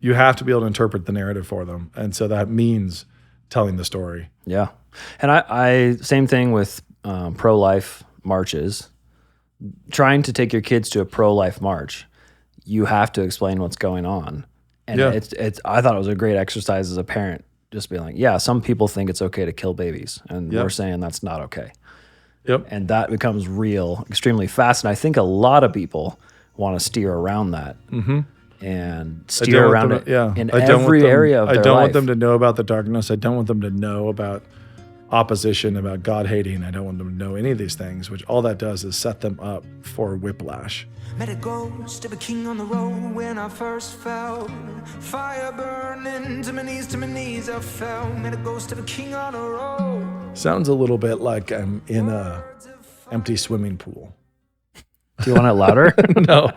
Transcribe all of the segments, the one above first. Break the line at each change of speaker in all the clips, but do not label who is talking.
you have to be able to interpret the narrative for them. And so that means telling the story.
Yeah. And I same thing with pro-life marches. Trying to take your kids to a pro-life march, you have to explain what's going on. And I thought it was a great exercise as a parent, just being like, yeah, some people think it's okay to kill babies, and we're saying that's not okay.
Yep.
And that becomes real extremely fast. And I think a lot of people want to steer around that and steer around it in every area of their life.
I don't want them to know about the darkness. I don't want them to know about opposition, about God hating. I don't want them to know any of these things, which all that does is set them up for whiplash.
Met a ghost of a king on the road when I first fell. Fire burning to my knees I fell. Met a ghost of a king on the road.
Sounds a little bit like I'm in a empty swimming pool.
Do you want it louder?
No.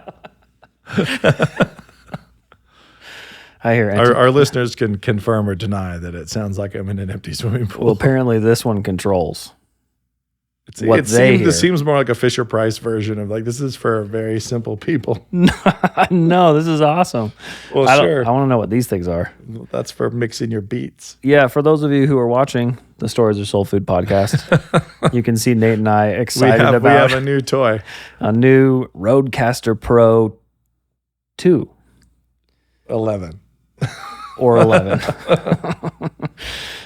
I hear
our listeners can confirm or deny that it sounds like I'm in an empty swimming pool.
Well, apparently this one controls.
It seems more like a Fisher-Price version of like, this is for very simple people.
No, this is awesome.
Well, sure.
I want to know what these things are.
That's for mixing your beats.
Yeah, for those of you who are watching the Stories of Soul Food podcast, you can see Nate and I excited about...
We have a new toy.
A new Rodecaster Pro 2.
11.
Or 11.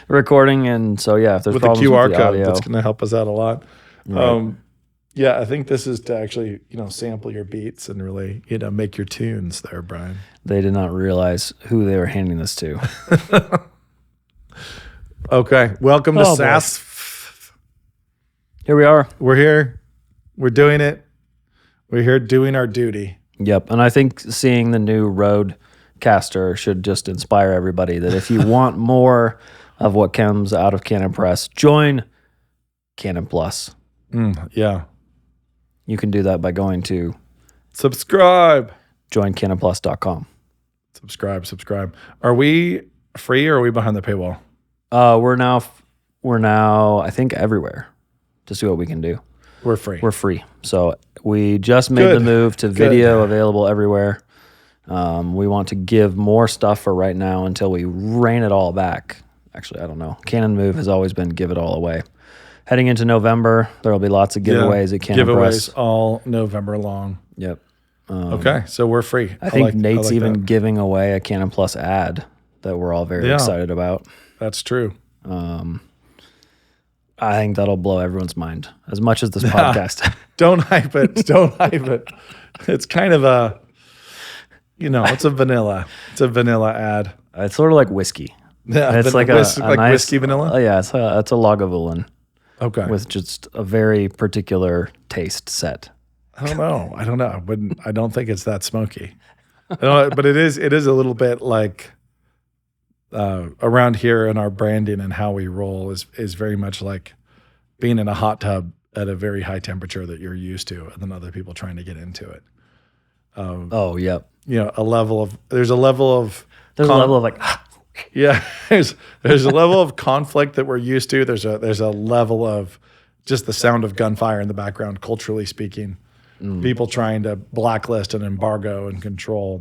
Recording, and so yeah, if there's
with the
problems
QR
with the
code,
audio,
that's going to help us out a lot.
Right.
Yeah, I think this is to actually, sample your beats and really, make your tunes there, Brian.
They did not realize who they were handing this to.
Okay, welcome to SAS.
Here we are.
We're here. We're doing it. We're here doing our duty.
Yep, and I think seeing the new Rodecaster should just inspire everybody that if you want more of what comes out of Canon Press, join Canon Plus.
Yeah.
You can do that by going to
subscribe.
joincanonplus.com.
Subscribe. Are we free or are we behind the paywall?
We're now I think everywhere to see what we can do.
We're free.
So we just made the move to video available everywhere. We want to give more stuff for right now until we rein it all back. Actually, I don't know. Canon move has always been give it all away. Heading into November, there will be lots of giveaways at Canon Press.
Giveaways all November long.
Yep.
Okay, so we're free.
I think Nate's even giving away a Canon Plus ad that we're all very excited about.
That's true.
I think that'll blow everyone's mind as much as this podcast.
Don't hype it. Don't hype it. It's kind of a, it's a vanilla. It's a vanilla ad.
It's sort of like whiskey.
Yeah,
it's like
nice,
nice,
whiskey vanilla.
Oh yeah, it's a Lagavulin.
Okay.
With just a very particular taste set.
I don't know. I don't think it's that smoky. But it is a little bit like around here in our branding and how we roll is very much like being in a hot tub at a very high temperature that you're used to, and then other people trying to get into it.
Yep.
There's a level of
like
yeah, there's a level of conflict that we're used to. There's a level of just the sound of gunfire in the background, culturally speaking. People trying to blacklist and embargo and control.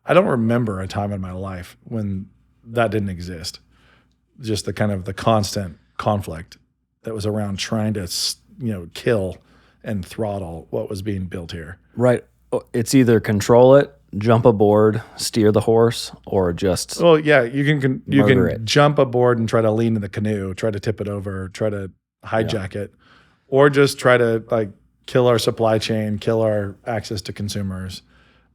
I don't remember a time in my life when that didn't exist. Just the kind of the constant conflict that was around trying to, kill and throttle what was being built here.
Right. It's either control it, jump aboard, steer the horse, or just
you can jump aboard and try to lean in the canoe, try to tip it over, try to hijack it, or just try to kill our supply chain, kill our access to consumers,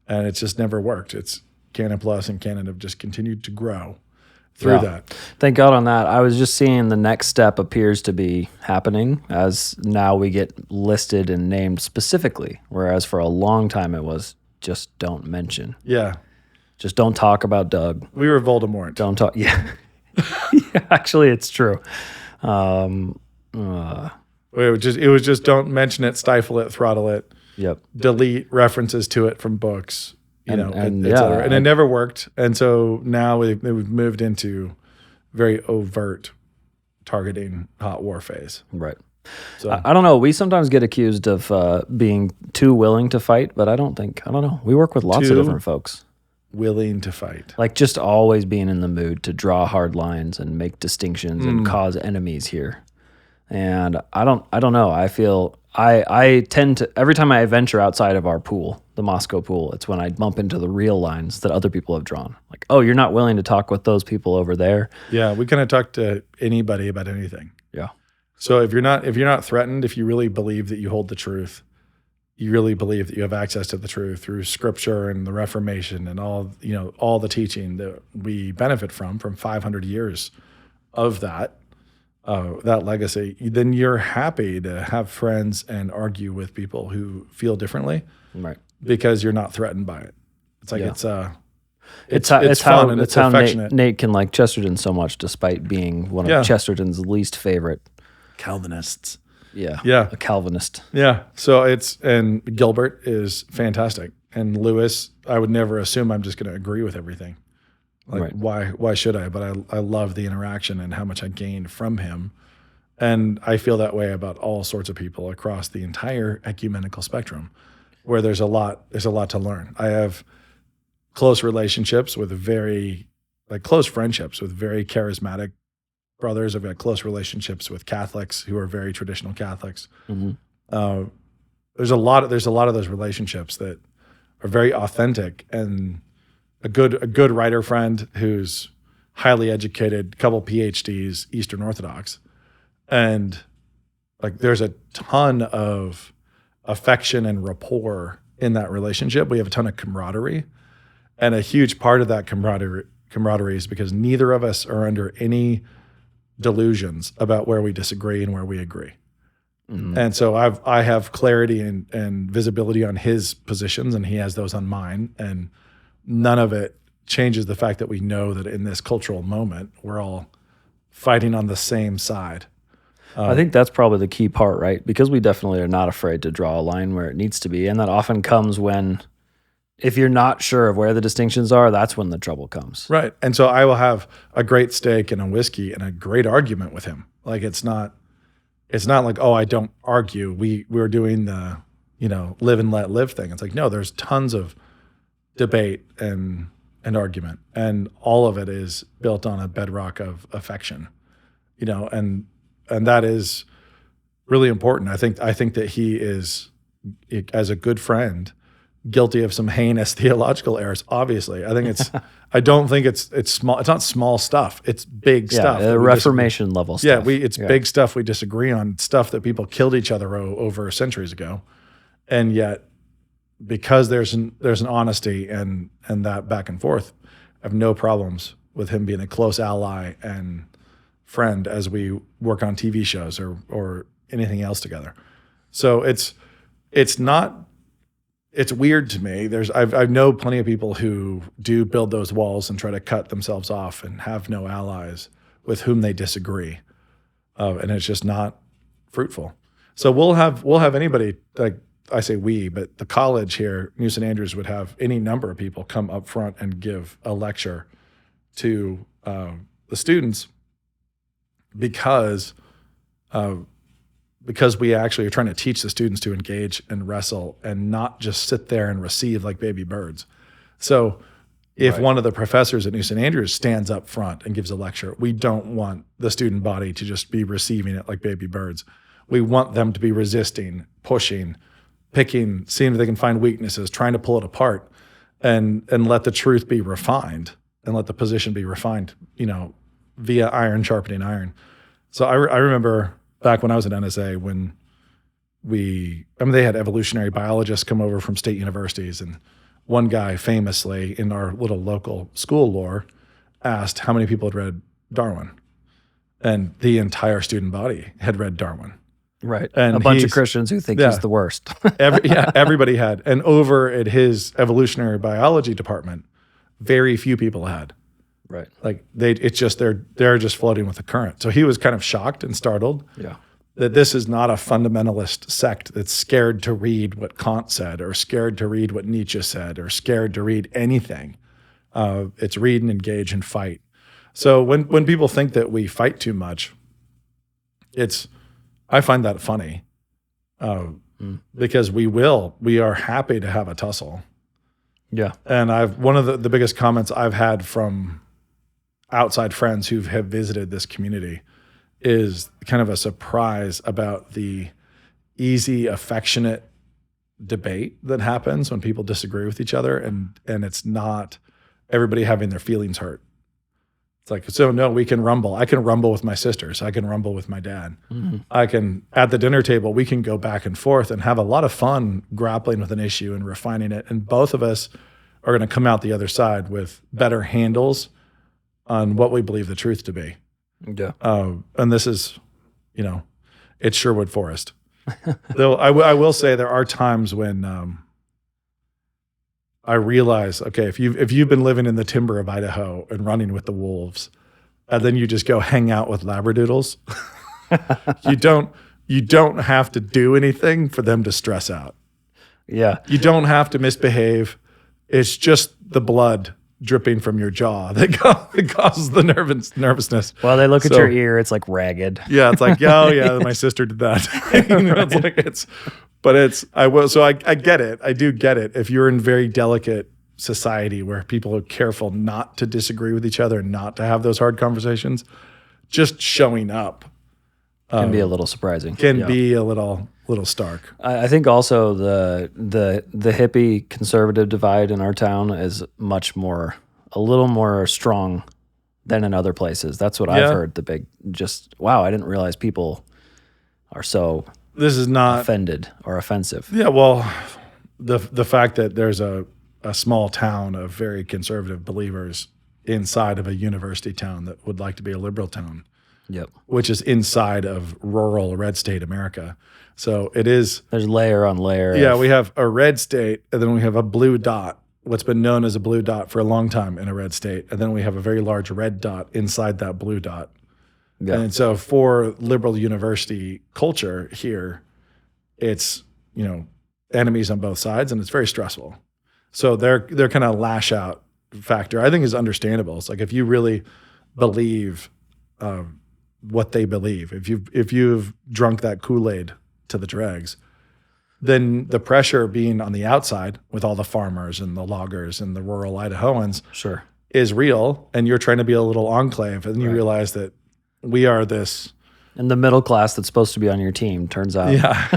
and it's just never worked. It's Canon Plus and Canon have just continued to grow through that.
Thank God on that. I was just seeing the next step appears to be happening as now we get listed and named specifically, whereas for a long time it was just don't mention.
Yeah.
Just don't talk about Doug.
We were Voldemort.
Don't talk. Yeah. Yeah, actually, it's true.
It was just don't mention it, stifle it, throttle it.
Yep.
Delete references to it from books, et cetera. And it never worked. And so now we've moved into very overt targeting hot war phase.
Right. So I don't know. We sometimes get accused of being too willing to fight, but I don't know. We work with lots of different folks.
willing to fight.
Like just always being in the mood to draw hard lines and make distinctions and cause enemies here. And I don't know. I feel I tend to, every time I venture outside of our pool, the Moscow pool, it's when I bump into the real lines that other people have drawn. Like, oh, you're not willing to talk with those people over there.
Yeah, we kind of talk to anybody about anything.
Yeah.
So if you're not threatened, if you really believe that you hold the truth, you really believe that you have access to the truth through Scripture and the Reformation and all the teaching that we benefit from 500 years of that legacy, then you're happy to have friends and argue with people who feel differently,
right?
Because you're not threatened by it. It's like it's
how
fun and it's affectionate.
Nate can like Chesterton so much, despite being one of Chesterton's least favorite
Calvinists.
Yeah, a Calvinist.
Yeah, so and Gilbert is fantastic, and Lewis. I would never assume I'm just going to agree with everything. Like why should I? But I love the interaction and how much I gained from him. And I feel that way about all sorts of people across the entire ecumenical spectrum, where there's a lot to learn. I have close relationships with close friendships with very charismatic brothers. I've got close relationships with Catholics who are very traditional Catholics. Mm-hmm. There's a lot of those relationships that are very authentic, and a good writer friend who's highly educated, couple PhDs, Eastern Orthodox, and like there's a ton of affection and rapport in that relationship. We have a ton of camaraderie, and a huge part of that camaraderie is because neither of us are under any delusions about where we disagree and where we agree. Mm-hmm. And so I have clarity and visibility on his positions, and he has those on mine, and none of it changes the fact that we know that in this cultural moment, we're all fighting on the same side.
I think that's probably the key part, right? Because we definitely are not afraid to draw a line where it needs to be. And that often comes when, if you're not sure of where the distinctions are, that's when the trouble comes.
Right. And so I will have a great steak and a whiskey and a great argument with him. Like it's not like, oh, I don't argue. We're doing the, live and let live thing. It's like, no, there's tons of debate and argument, and all of it is built on a bedrock of affection, and that is really important. I think that he is, as a good friend, guilty of some heinous theological errors. Obviously, I don't think it's small. It's not small stuff. It's big stuff.
Reformation level stuff.
Yeah, it's big stuff we disagree on. Stuff that people killed each other over centuries ago, and yet, because there's an honesty and that back and forth, I have no problems with him being a close ally and friend as we work on TV shows or anything else together. So it's weird to me. I know plenty of people who do build those walls and try to cut themselves off and have no allies with whom they disagree, and it's just not fruitful. So we'll have anybody, like I say we, but the college here, New St. Andrews, would have any number of people come up front and give a lecture to the students because we actually are trying to teach the students to engage and wrestle and not just sit there and receive like baby birds. So if one of the professors at New St. Andrews stands up front and gives a lecture, we don't want the student body to just be receiving it like baby birds. We want them to be resisting, pushing, picking, seeing if they can find weaknesses, trying to pull it apart, and let the truth be refined and let the position be refined, via iron sharpening iron. So I remember back when I was at NSA when they had evolutionary biologists come over from state universities, and one guy famously in our little local school lore asked how many people had read Darwin, and the entire student body had read Darwin.
Right. And a bunch of Christians who think he's the worst.
Everybody had. And over at his evolutionary biology department, very few people had.
Right.
Like they're just floating with the current. So he was kind of shocked and startled that this is not a fundamentalist sect that's scared to read what Kant said or scared to read what Nietzsche said or scared to read anything. It's read and engage and fight. So when people think that we fight too much, I find that funny because we are happy to have a tussle.
Yeah.
And one of the biggest comments I've had from outside friends who have visited this community is kind of a surprise about the easy, affectionate debate that happens when people disagree with each other, and it's not everybody having their feelings hurt. It's like, so no, we can rumble. I can rumble with my sisters. I can rumble with my dad. I can, at the dinner table, we can go back and forth and have a lot of fun grappling with an issue and refining it. And both of us are going to come out the other side with better handles on what we believe the truth to be.
Yeah.
And this is, it's Sherwood Forest. Though I will say there are times when I realize, okay, if you've been living in the timber of Idaho and running with the wolves, and then you just go hang out with labradoodles, you don't have to do anything for them to stress out.
Yeah.
You don't have to misbehave. It's just the blood dripping from your jaw that causes the nervousness.
Well, they look at your ear; it's like ragged.
Yeah, it's like, oh yeah, my sister did that. I get it. I do get it. If you're in very delicate society where people are careful not to disagree with each other, not to have those hard conversations, just showing up
Can be a little surprising.
Can be a little stark.
I think also the hippie conservative divide in our town is a little more strong than in other places. That's what I've heard. Wow, I didn't realize people are so
this is not
offended or offensive.
Yeah, well, the fact that there's a small town of very conservative believers inside of a university town that would like to be a liberal town.
Yep.
Which is inside of rural red state America. So it is.
There's layer on layer.
Yeah, we have a red state, and then we have a blue dot, what's been known as a blue dot for a long time in a red state. And then we have a very large red dot inside that blue dot. Yeah. And so for liberal university culture here, it's, enemies on both sides, and it's very stressful. So their kind of lash out factor, I think, is understandable. It's like if you really believe what they believe, if you've drunk that Kool-Aid to the dregs, then the pressure being on the outside with all the farmers and the loggers and the rural Idahoans is real, and you're trying to be a little enclave, and you realize that we are this.
And the middle class that's supposed to be on your team turns out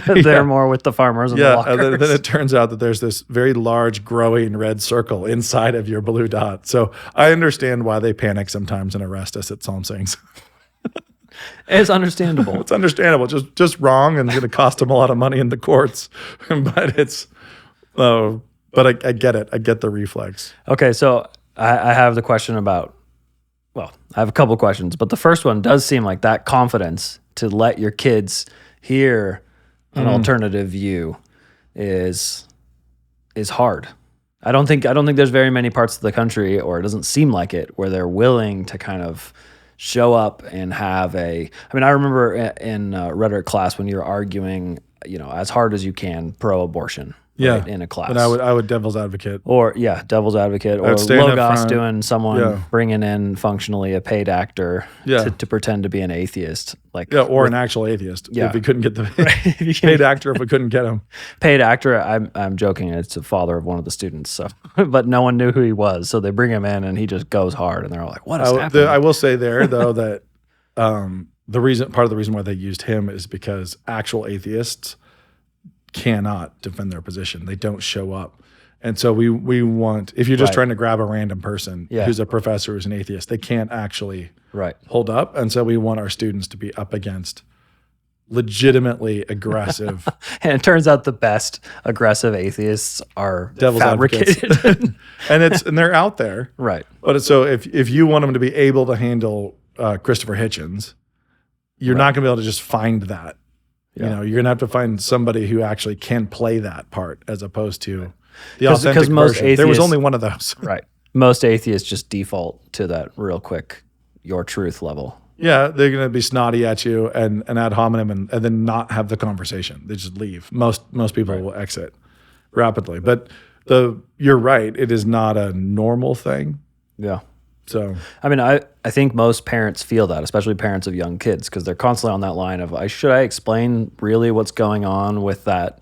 they're more with the farmers and the loggers.
And then it turns out that there's this very large growing red circle inside of your blue dot. So I understand why they panic sometimes and arrest us at Psalm Sings.
It's understandable.
It's understandable. Just wrong, and going to cost them a lot of money in the courts. But it's, but I get it. I get the reflex.
Okay, so I have the question about. Well, I have a couple questions, but the first one does seem like that confidence to let your kids hear an alternative view is hard. I don't think there's very many parts of the country, or it doesn't seem like it, where they're willing to kind of show up and have I remember in rhetoric class when you're arguing, as hard as you can pro-abortion. Right, in a class.
And I would devil's advocate.
Or devil's advocate. Or Logos doing someone bringing in functionally a paid actor to pretend to be an atheist.
Or an actual atheist. If we couldn't get the paid actor, if we couldn't get him.
Paid actor, I'm joking, it's the father of one of the students. So, but no one knew who he was. So they bring him in and he just goes hard, and they're all like, what is happening?
I will say there, though, that part of the reason why they used him is because actual atheists cannot defend their position. They don't show up. And so we want, if you're just trying to grab a random person who's a professor, who's an atheist, they can't actually hold up. And so we want our students to be up against legitimately aggressive.
And it turns out the best aggressive atheists are
devil's
fabricated.
and they're out there.
Right.
But so if you want them to be able to handle Christopher Hitchens, you're not going to be able to just find that. You're going to have to find somebody who actually can play that part, as opposed to the authentic version. There was only one of those.
Right. Most atheists just default to that real quick, your truth level.
Yeah, they're going to be snotty at you and ad hominem and then not have the conversation. They just leave. Most people will exit rapidly. But you're right. It is not a normal thing.
Yeah.
So,
I think most parents feel that, especially parents of young kids, because they're constantly on that line of, should I explain really what's going on with that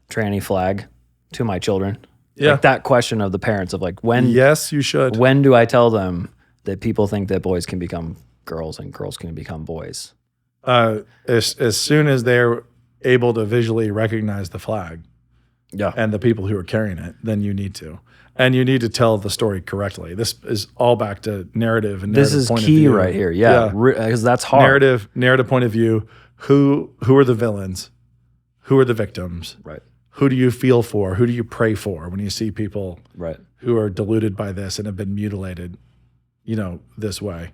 tranny flag to my children?
Yeah.
Like that question of the parents of like,
Yes, you should.
when do I tell them that people think that boys can become girls and girls can become boys?
As soon as they're able to visually recognize the flag
Yeah.
and the people who are carrying it, then you need to. And you need to tell the story correctly. This is all back to narrative and
This
narrative
is
point of
key
view.
right here. Yeah. Because that's hard.
Narrative point of view. Who are the villains? Who are the victims?
Right.
Who do you feel for? Who do you pray for when you see people
Right.
who are deluded by this and have been mutilated, this way?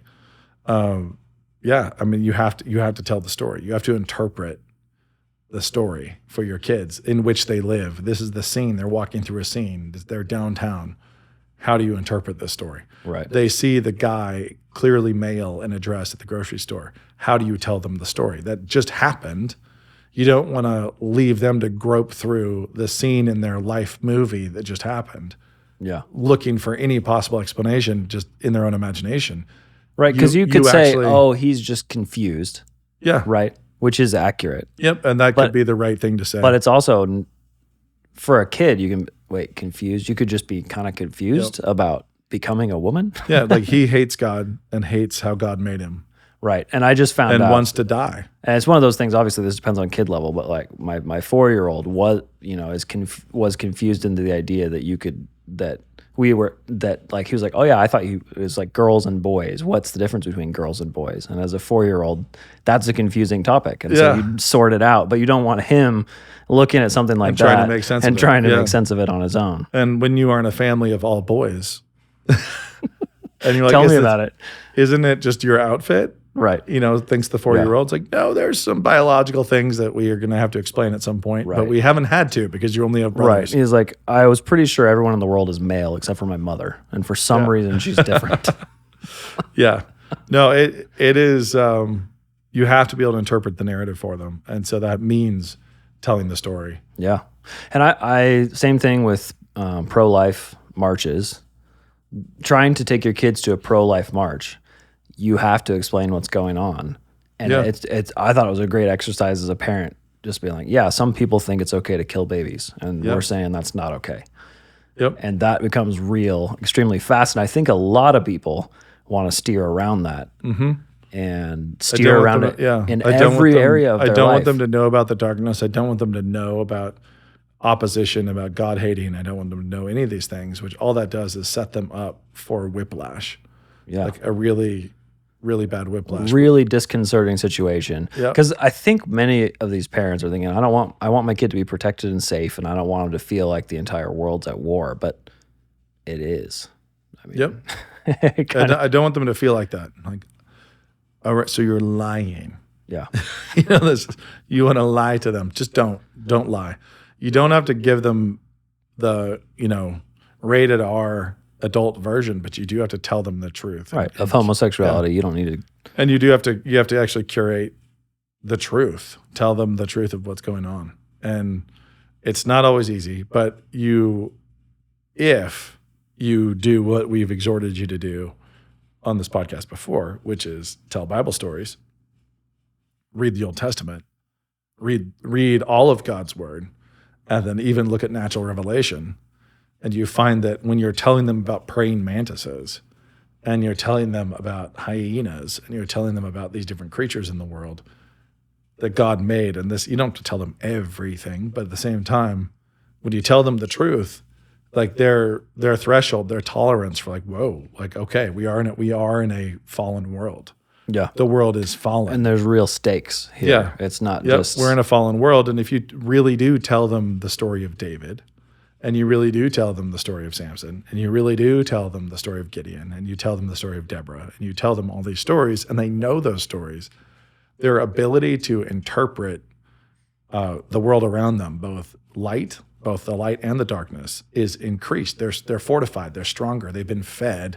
Yeah, I mean, you have to tell the story. You have to interpret the story for your kids in which they live. This is the scene. They're walking through a scene. They're downtown. How do you interpret this story?
Right.
They see the guy clearly male in a dress at the grocery store. How do you tell them the story? That just happened. You don't want to leave them to grope through the scene in their life movie that just happened,
Yeah.
looking for any possible explanation just in their own imagination.
Right. Because you could
you
say,
actually-
oh, he's just confused.
Yeah.
Right. Which is accurate.
Yep. And that could be the right thing to say.
But it's also, for a kid, you can, confused. You could just be kind of confused about becoming a woman.
Yeah. Like he hates God and hates how God made him
Right. And I just found
and
out.
wants to die.
And it's one of those things, obviously this depends on kid level, but like my 4-year-old was confused into the idea that he was like, oh yeah, I thought it was like girls and boys. What's the difference between girls and boys? And as a 4-year-old, that's a confusing topic. And so you sort it out, but you don't want him looking at something like that
trying to make sense of it.
trying to
Yeah.
make sense of it on his own.
And when you are in a family of all boys, and you're like,
Tell me about it.
Isn't it just your outfit?
Right.
Thinks the 4-year-old's like, no, there's some biological things that we are going to have to explain at some point, but
Right.
we haven't had to because you only have
Right.
brothers.
He's like, I was pretty sure everyone in the world is male except for my mother. And for some reason, she's different.
Yeah. No, it is, you have to be able to interpret the narrative for them. And so that means telling the story.
Yeah. And I same thing with pro-life marches. Trying to take your kids to a pro-life march, you have to explain what's going on. And it's I thought it was a great exercise as a parent, just being like, yeah, some people think it's okay to kill babies. And we're saying that's not okay.
Yep.
And that becomes real extremely fast. And I think a lot of people want to steer around that and steer around it in every area of their life.
I don't want them to know about the darkness. I don't want them to know about opposition, about God hating. I don't want them to know any of these things, which all that does is set them up for whiplash.
Yeah.
Like a really, really bad whiplash.
Really disconcerting situation.
Yep.
Because I think many of these parents are thinking, I want my kid to be protected and safe, and I don't want him to feel like the entire world's at war, but it is. I mean,
Yep. I don't want them to feel like that. Like, all right, so you're lying.
yeah.
You want to lie to them. Just don't lie. You don't have to give them the, rated R adult version, but you do have to tell them the truth.
Right. Of homosexuality, you don't need to.
And you have to actually curate the truth. Tell them the truth of what's going on. And it's not always easy, but if you do what we've exhorted you to do on this podcast before, which is tell Bible stories, read the Old Testament, read all of God's word, and then even look at natural revelation. And you find that when you're telling them about praying mantises, and you're telling them about hyenas, and you're telling them about these different creatures in the world that God made, and this, you don't have to tell them everything, but at the same time, when you tell them the truth, like their threshold, their tolerance for like, whoa, like, okay, we are in a fallen world.
Yeah.
The world is fallen.
And there's real stakes here.
Yeah.
It's not
Yep,
just.
we're in a fallen world. And if you really do tell them the story of David, and you really do tell them the story of Samson, and you really do tell them the story of Gideon, and you tell them the story of Deborah, and you tell them all these stories, and they know those stories, their ability to interpret the world around them, both the light and the darkness, is increased. They're fortified. They're stronger. They've been fed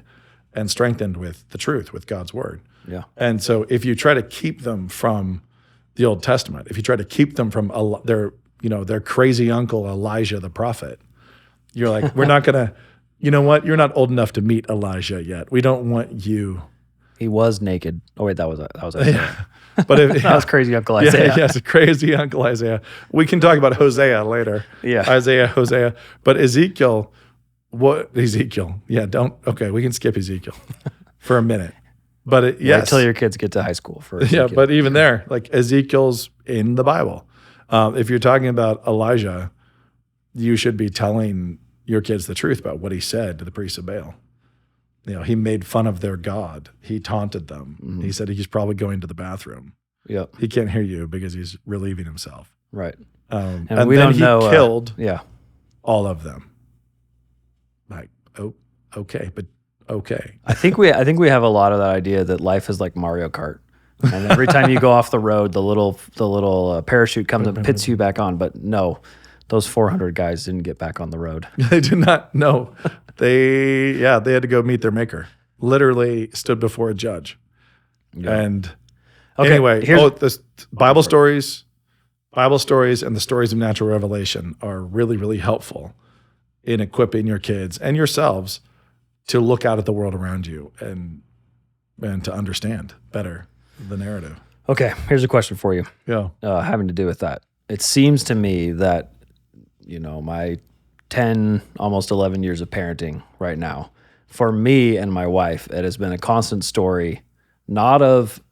and strengthened with the truth, with God's word.
Yeah.
And so if you try to keep them from the Old Testament, if you try to keep them from their crazy uncle Elijah the prophet, you're like, we're not going to, you know what? You're not old enough to meet Elijah yet. We don't want you
He was naked. Oh wait, that was Isaiah.
But if,
That was crazy Uncle Isaiah.
Yeah, yes, crazy Uncle Isaiah. We can talk about Hosea later.
Yeah.
Isaiah, Hosea. But Ezekiel, okay, we can skip Ezekiel for a minute. But yes.
Until your kids get to high school for Ezekiel.
Yeah, but even there, like Ezekiel's in the Bible. If you're talking about Elijah, you should be telling your kids the truth about what he said to the priests of Baal. He made fun of their God. He taunted them. Mm-hmm. He said he's probably going to the bathroom.
Yep.
He can't hear you because he's relieving himself.
Right.
And we then he killed all of them. Like, okay, but okay.
I think we have a lot of that idea that life is like Mario Kart. And every time you go off the road, the little parachute comes and pits you back on. But no, those 400 guys didn't get back on the road.
They did not. No, they had to go meet their maker. Literally stood before a judge. Yeah. And anyway, the Bible stories, and the stories of natural revelation are really, really helpful in equipping your kids and yourselves to look out at the world around you and to understand better the narrative.
Okay, here's a question for you.
Yeah.
Having to do with that. It seems to me that, my 10, almost 11 years of parenting right now, for me and my wife, it has been a constant story, not of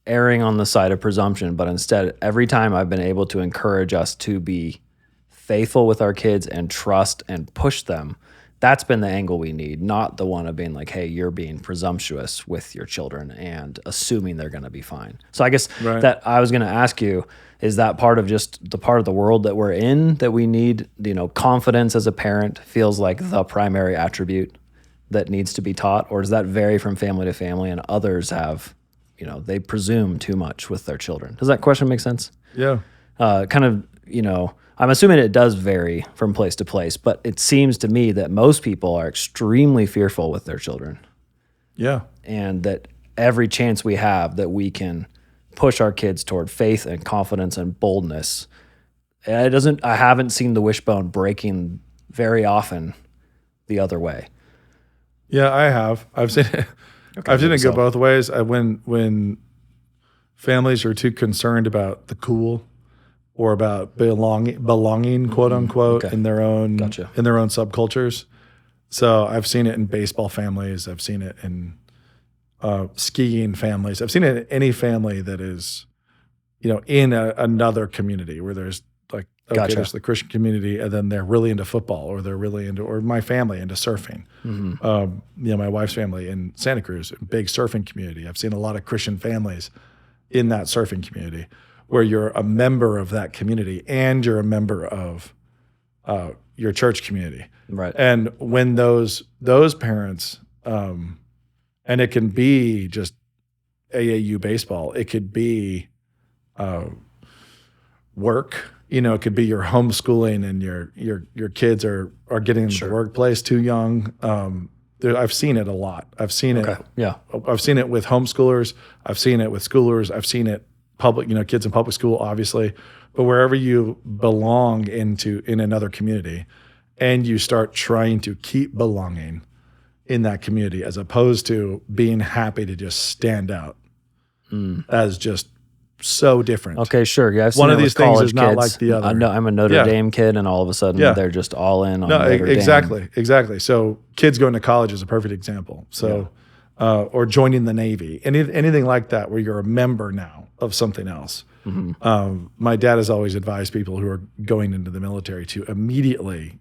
erring on the side of presumption, but instead, every time I've been able to encourage us to be faithful with our kids and trust and push them, that's been the angle we need, not the one of being like, hey, you're being presumptuous with your children and assuming they're going to be fine. So I guess that I was going to ask you, is that part of just the part of the world that we're in that we need, confidence as a parent feels like the primary attribute that needs to be taught? Or does that vary from family to family and others have, they presume too much with their children? Does that question make sense?
Yeah.
I'm assuming it does vary from place to place, but it seems to me that most people are extremely fearful with their children.
Yeah.
And that every chance we have that we can push our kids toward faith and confidence and boldness, I haven't seen the wishbone breaking very often the other way.
Yeah, I have. I've seen it. Okay, I've seen it go both ways. When families are too concerned about the cool or about belonging, quote unquote, in their own subcultures. So I've seen it in baseball families. I've seen it in skiing families. I've seen it in any family that is, in another community where there's like, there's the Christian community, and then they're really into football, or they're really into, or my family into surfing. Mm-hmm. My wife's family in Santa Cruz, a big surfing community. I've seen a lot of Christian families in that surfing community, where you're a member of that community and you're a member of your church community.
Right.
And when those parents, and it can be just AAU baseball, it could be work, it could be your homeschooling and your kids are getting into the workplace too young. I've seen it a lot. I've seen it.
Yeah.
I've seen it with homeschoolers. I've seen it with schoolers. I've seen it public, kids in public school, obviously, but wherever you belong in another community, and you start trying to keep belonging in that community, as opposed to being happy to just stand out as just so different.
Okay, sure. Yeah, I've seen
one of these things is not
kids.
like the other.
I'm a Notre Dame kid, and all of a sudden they're just all in on Notre Dame.
Exactly. So kids going to college is a perfect example. So, or joining the Navy, anything like that, where you're a member now of something else. Mm-hmm. My dad has always advised people who are going into the military to immediately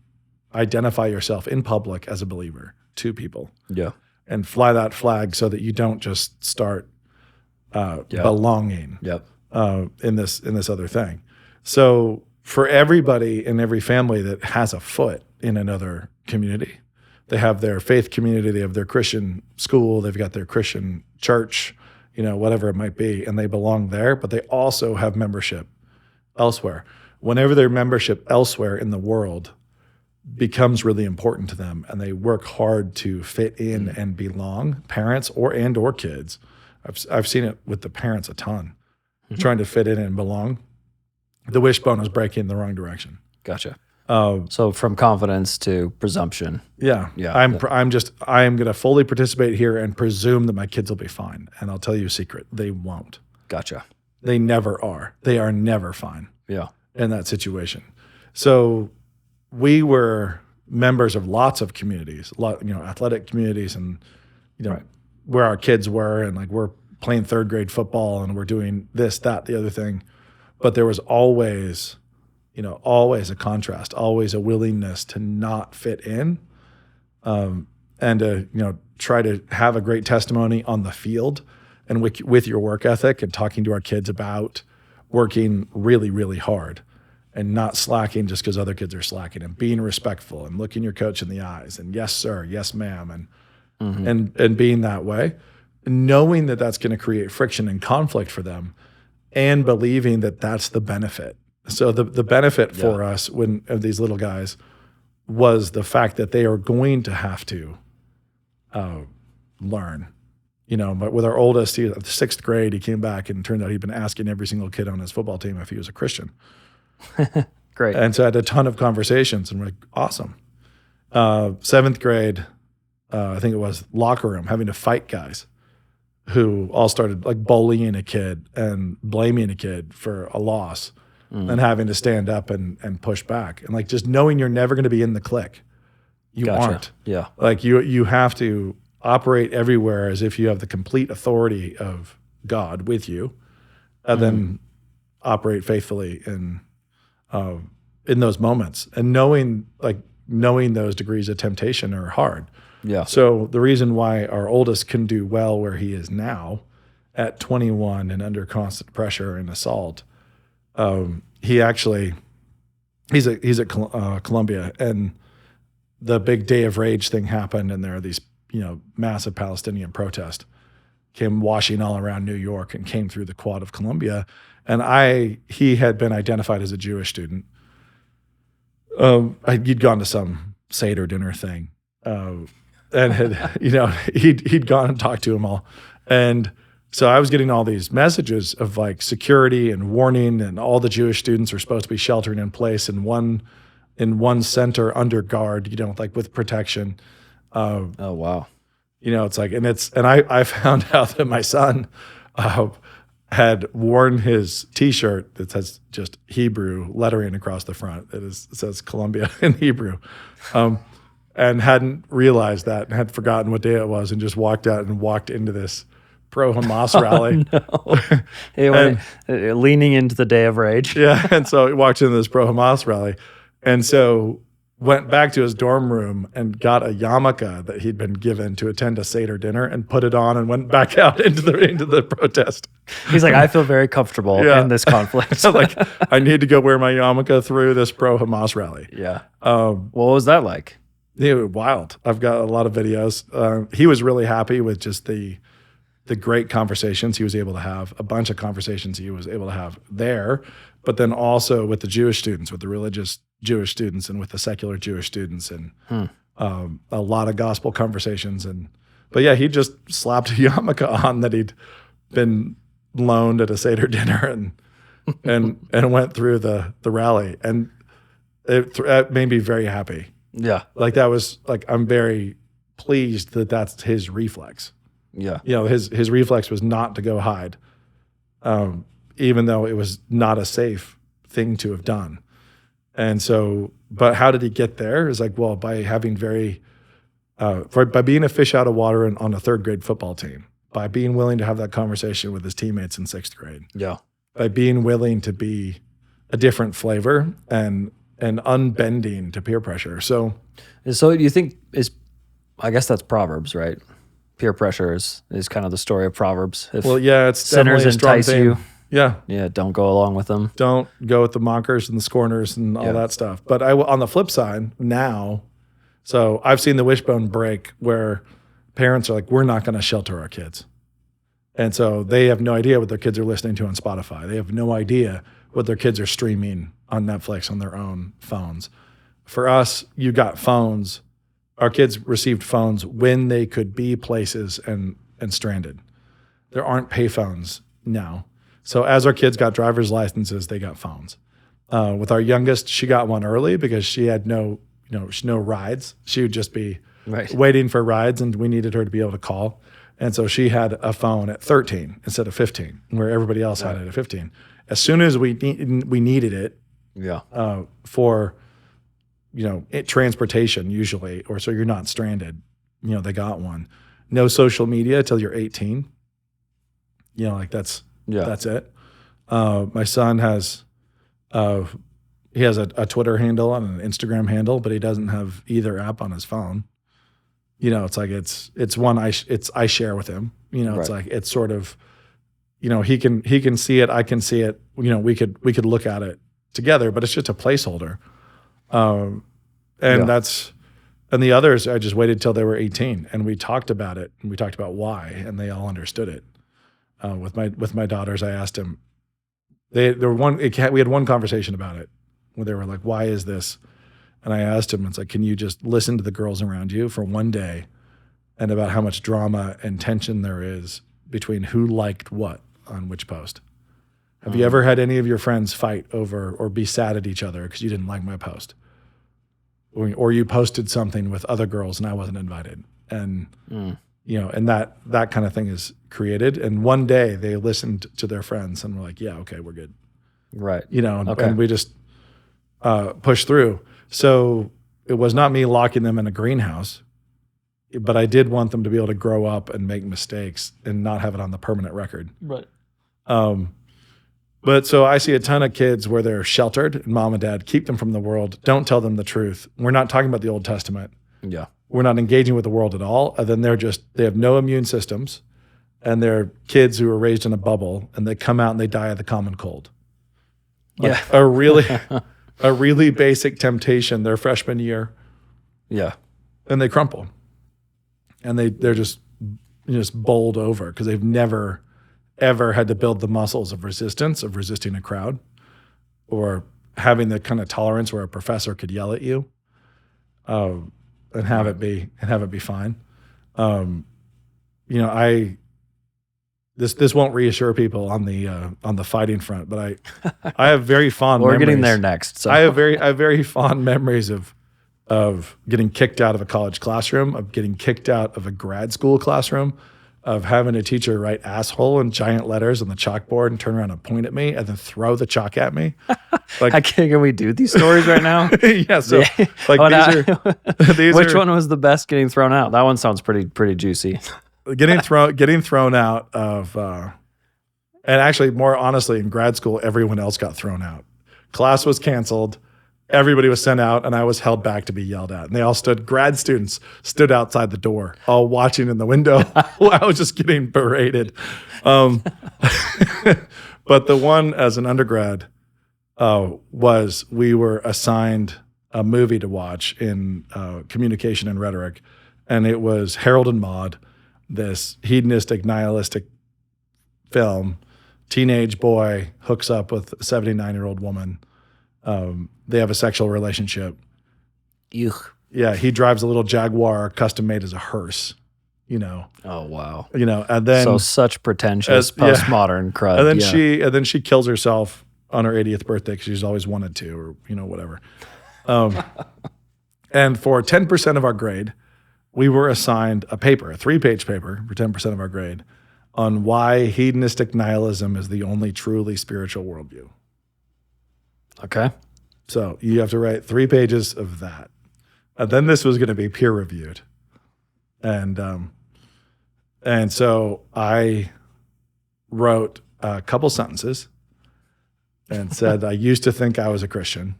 identify yourself in public as a believer to people.
Yeah.
And fly that flag so that you don't just start belonging in this other thing. So for everybody in every family that has a foot in another community, they have their faith community, they have their Christian school, they've got their Christian church, whatever it might be, and they belong there, but they also have membership elsewhere. Whenever their membership elsewhere in the world becomes really important to them, and they work hard to fit in and belong, parents or kids. I've seen it with the parents a ton, trying to fit in and belong. The wishbone is breaking in the wrong direction.
Gotcha. So from confidence to presumption.
Yeah.
Yeah.
I am going to fully participate here and presume that my kids will be fine. And I'll tell you a secret. They won't.
Gotcha.
They never are. They are never fine
Yeah.
in that situation. So we were members of lots of communities, athletic communities, and, where our kids were, and like we're playing third grade football and we're doing this, that, the other thing. But there was always a contrast, always a willingness to not fit in, and to, try to have a great testimony on the field and with your work ethic, and talking to our kids about working really, really hard and not slacking just because other kids are slacking, and being respectful and looking your coach in the eyes and yes, sir, yes, ma'am, and being that way, knowing that that's going to create friction and conflict for them, and believing that that's the benefit. So the benefit for us of these little guys was the fact that they are going to have to learn. But with our oldest, the 6th grade, he came back and turned out he'd been asking every single kid on his football team if he was a Christian.
Great.
And so I had a ton of conversations, and we're like, awesome. 7th grade, I think it was, locker room, having to fight guys who all started like bullying a kid and blaming a kid for a loss, and having to stand up and push back. And like, just knowing you're never going to be in the clique. You aren't.
Yeah.
Like you have to operate everywhere as if you have the complete authority of God with you, and then operate faithfully in those moments. And knowing those degrees of temptation are hard.
Yeah.
So the reason why our oldest can do well where he is now at 21 and under constant pressure and assault, he's at Columbia, and the big Day of Rage thing happened, and there are these, massive Palestinian protests came washing all around New York and came through the Quad of Columbia. And he had been identified as a Jewish student. He'd gone to some Seder dinner thing, and had, he'd gone and talked to them all. And so I was getting all these messages of like security and warning, and all the Jewish students are supposed to be sheltering in place in one center under guard, like with protection.
Oh, wow.
It's like, and I found out that my son had worn his T-shirt that says just Hebrew lettering across the front. It says Columbia in Hebrew, and hadn't realized that, and had forgotten what day it was, and just walked out and walked into this pro-Hamas rally.
No. He went leaning into the Day of Rage.
Yeah, and so he walked into this pro-Hamas rally, and so went back to his dorm room and got a yarmulke that he'd been given to attend a Seder dinner, and put it on and went back out into the protest.
He's like, I feel very comfortable in this conflict.
Like, I need to go wear my yarmulke through this pro-Hamas rally.
Yeah. What was that like?
It was wild. I've got a lot of videos. He was really happy with just the great conversations he was able to have, a bunch of conversations he was able to have there, but then also with the Jewish students, with the religious Jewish students, and with the secular Jewish students, and a lot of gospel conversations. But yeah, he just slapped a yarmulke on that he'd been loaned at a Seder dinner, and went through the rally, and it made me very happy.
Yeah.
Like, that was like, I'm very pleased that that's his reflex.
Yeah.
His reflex was not to go hide, even though it was not a safe thing to have done. And so, but how did he get there? Is like, well, by having by being a fish out of water on a 3rd grade football team, by being willing to have that conversation with his teammates in 6th grade. Yeah. By being willing to be a different flavor and unbending to peer pressure. So
do you think I guess that's Proverbs, right? Peer pressure is kind of the story of Proverbs.
It's
sinners entice you.
Yeah.
Yeah, don't go along with them.
Don't go with the mockers and the scorners and all that stuff. But on the flip side, now, so I've seen the wishbone break where parents are like, we're not going to shelter our kids. And so they have no idea what their kids are listening to on Spotify. They have no idea what their kids are streaming on Netflix on their own phones. For us, you got phones. Our kids received phones when they could be places and stranded. There aren't payphones now. So as our kids got driver's licenses, they got phones. With our youngest, she got one early because she had no rides. She would just be waiting for rides, and we needed her to be able to call. And so she had a phone at 13 instead of 15, where everybody else had it at 15. As soon as we needed it, for transportation usually, or so you're not stranded. They got one. No social media till you're 18. That's it. My son has he has a Twitter handle and an Instagram handle, but he doesn't have either app on his phone. It's like it's one I share with him. It's like it's sort of, he can see it, I can see it. We could look at it together, but it's just a placeholder. And the others, I just waited till they were 18, and we talked about it, and we talked about why, and they all understood it. With my daughters, I asked them. We had one conversation about it where they were like, "Why is this?" And I asked them, it's like, "Can you just listen to the girls around you for one day, and about how much drama and tension there is between who liked what on which post? Have you ever had any of your friends fight over or be sad at each other because you didn't like my post? Or you posted something with other girls and I wasn't invited." And and that kind of thing is created. And one day they listened to their friends and were like, "Yeah, okay, we're good."
Right.
And we just pushed through. So it was not me locking them in a greenhouse, but I did want them to be able to grow up and make mistakes and not have it on the permanent record.
Right.
But so I see a ton of kids where they're sheltered, and mom and dad keep them from the world, don't tell them the truth. We're not talking about the Old Testament.
Yeah.
We're not engaging with the world at all. And then they have no immune systems, and they're kids who are raised in a bubble, and they come out and they die of the common cold. Like a really basic temptation their freshman year. Yeah. And they crumple. And they're just bowled over because they've never ever had to build the muscles of resistance, of resisting a crowd, or having the kind of tolerance where a professor could yell at you, and have it be fine. This won't reassure people on the fighting front, but I have very fond
We're
memories.
getting there next. So.
I have very fond memories of getting kicked out of a college classroom, of getting kicked out of a grad school classroom, of having a teacher write "asshole" in giant letters on the chalkboard and turn around and point at me and then throw the chalk at me. Like,
can we do these stories right now?
Yeah. So
which one was the best getting thrown out? That one sounds pretty juicy.
Getting thrown out of, and actually more honestly, in grad school, everyone else got thrown out. Class was canceled. Everybody was sent out, and I was held back to be yelled at. And they all grad students stood outside the door, all watching in the window while I was just getting berated. But the one as an undergrad was we were assigned a movie to watch in communication and rhetoric. And it was Harold and Maude, this hedonistic, nihilistic film. Teenage boy hooks up with a 79-year-old woman. They have a sexual relationship.
Ew.
Yeah, he drives a little Jaguar custom made as a hearse,
Oh, wow.
And then
so such pretentious postmodern crud.
And then she kills herself on her 80th birthday because she's always wanted to, or whatever. And for 10% of our grade, we were assigned a 3-page paper for 10% of our grade on why hedonistic nihilism is the only truly spiritual worldview. Okay. So you have to write 3 pages of that. And then this was going to be peer reviewed. And so I wrote a couple sentences and said, I used to think I was a Christian,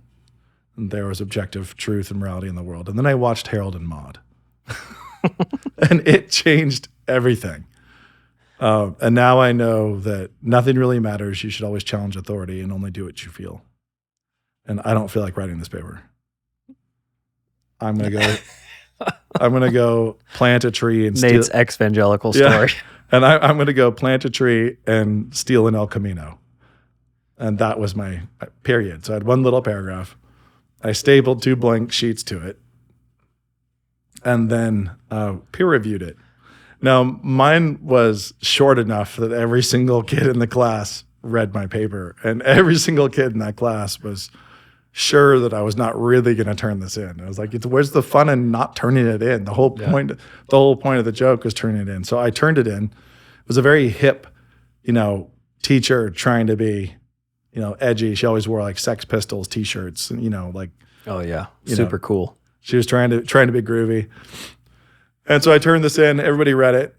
and there was objective truth and morality in the world. And then I watched Harold and Maude. And it changed everything. And now I know that nothing really matters. You should always challenge authority and only do what you feel. And I don't feel like writing this paper. I'm gonna go plant a tree and
Nate's ex-evangelical story.
And I'm gonna go plant a tree and steal an El Camino. And that was my period. So I had one little paragraph. I stapled 2 blank sheets to it, and then peer reviewed it. Now mine was short enough that every single kid in the class read my paper, and every single kid in that class was sure that I was not really going to turn this in. I was like, where's the fun in not turning it in? The whole point of the joke was turning it in. So I turned it in. It was a very hip, teacher trying to be, edgy. She always wore like Sex Pistols t-shirts and, like,
oh yeah, super cool.
She was trying to be groovy. And so I turned this in. Everybody read it.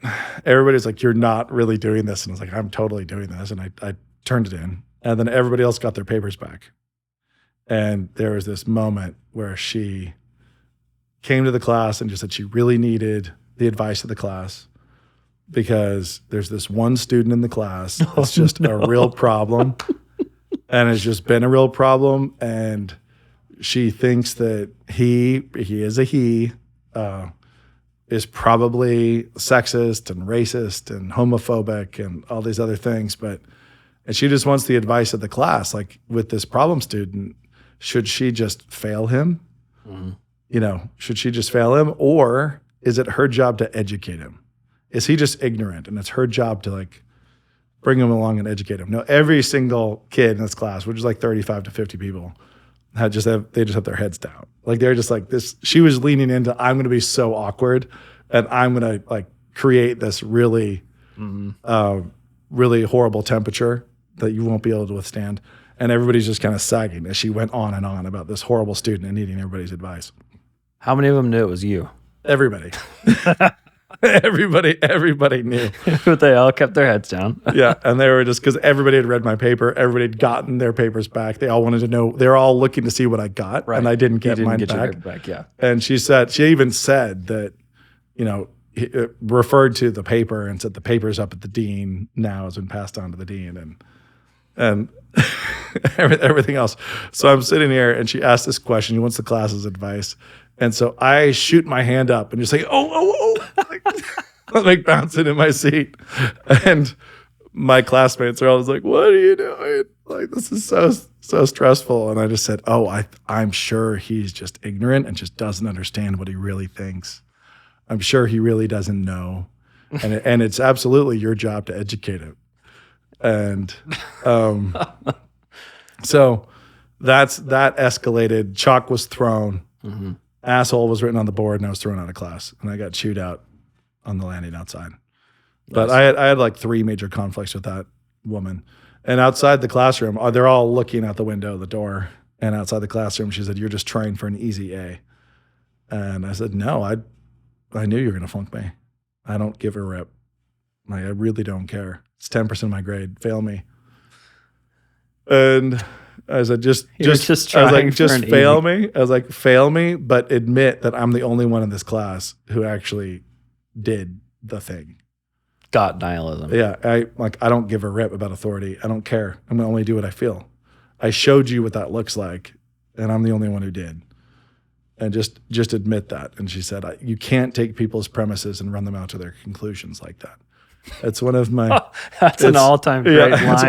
Everybody's like, you're not really doing this. And I was like, I'm totally doing this. And I turned it in. And then everybody else got their papers back. And there was this moment where she came to the class and just said she really needed the advice of the class because there's this one student in the class that's just a real problem and has just been a real problem. And she thinks that he is probably sexist and racist and homophobic and all these other things. And she just wants the advice of the class, like with this problem student. Should she just fail him? Mm-hmm. Should she just fail him? Or is it her job to educate him? Is he just ignorant and it's her job to like bring him along and educate him? No, every single kid in this class, which is like 35 to 50 people, they just have their heads down. Like they're just like this. She was leaning into, I'm going to be so awkward and I'm going to like create this really, really horrible temperature that you won't be able to withstand. And everybody's just kind of sagging as she went on and on about this horrible student and needing everybody's advice.
How many of them knew it was you?
Everybody. Everybody knew.
But they all kept their heads down.
Yeah. And they were just, because everybody had read my paper. Everybody had gotten their papers back. They all wanted to know. They were all looking to see what I got. Right. And I didn't get mine back.
Your paper back. Yeah.
And she even said that, referred to the paper and said the paper's up at the dean now, has been passed on to the dean. And everything else. So I'm sitting here and she asked this question. She wants the class's advice. And so I shoot my hand up and just say, oh. like bouncing in my seat. And my classmates are always like, what are you doing? Like, this is so stressful. And I just said, I'm sure he's just ignorant and just doesn't understand what he really thinks. I'm sure he really doesn't know. And it's absolutely your job to educate him. And so that escalated. Chalk was thrown. Mm-hmm. Asshole was written on the board, and I was thrown out of class. And I got chewed out on the landing outside. But I had like 3 major conflicts with that woman. And outside the classroom, they're all looking out the window, the door. And outside the classroom, she said, "You're just trying for an easy A." And I said, "No, I knew you were going to flunk me. I don't give a rip. I really don't care. It's 10% of my grade. Fail me." And I said, just fail me. I was like, fail me, but admit that I'm the only one in this class who actually did the thing.
Got nihilism.
Yeah. I don't give a rip about authority. I don't care. I'm going to only do what I feel. I showed you what that looks like, and I'm the only one who did. And just admit that. And she said, you can't take people's premises and run them out to their conclusions like that. That's one of my.
That's an all-time great line.
It's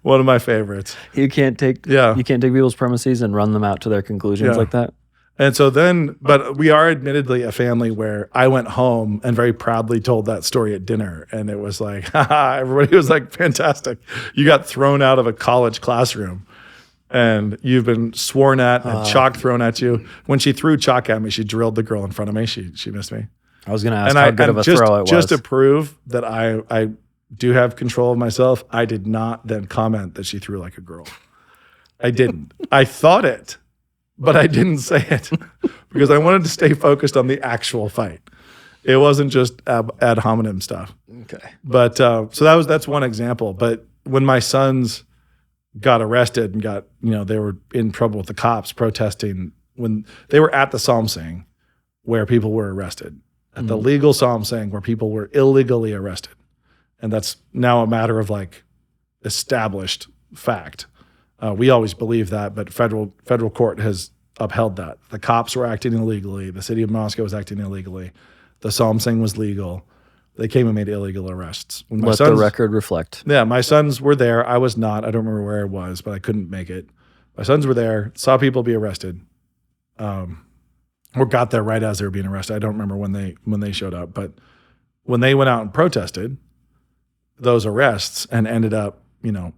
one of my favorites.
You can't take people's premises and run them out to their conclusions like that.
And so then, but we are admittedly a family where I went home and very proudly told that story at dinner, and it was like, haha, everybody was like, fantastic. You got thrown out of a college classroom. And you've been sworn at and chalk thrown at you. When she threw chalk at me, she drilled the girl in front of me. She missed me.
I was going to ask how good of a throw it was.
Just to prove that I do have control of myself, I did not then comment that she threw like a girl. I didn't. I thought it, but I didn't say it because I wanted to stay focused on the actual fight. It wasn't just ad hominem stuff.
Okay.
But so that's one example. But when my sons got arrested and they were in trouble with the cops protesting when they were at the psalm sing where people were arrested. At the legal psalm saying where people were illegally arrested. And that's now a matter of like established fact. We always believe that, but federal court has upheld that. The cops were acting illegally. The city of Moscow was acting illegally. The psalm saying was legal. They came and made illegal arrests.
Let the record reflect.
Yeah, my sons were there. I was not. I don't remember where I was, but I couldn't make it. My sons were there, saw people be arrested. Or got there right as they were being arrested. I don't remember when they showed up, but when they went out and protested those arrests and ended up,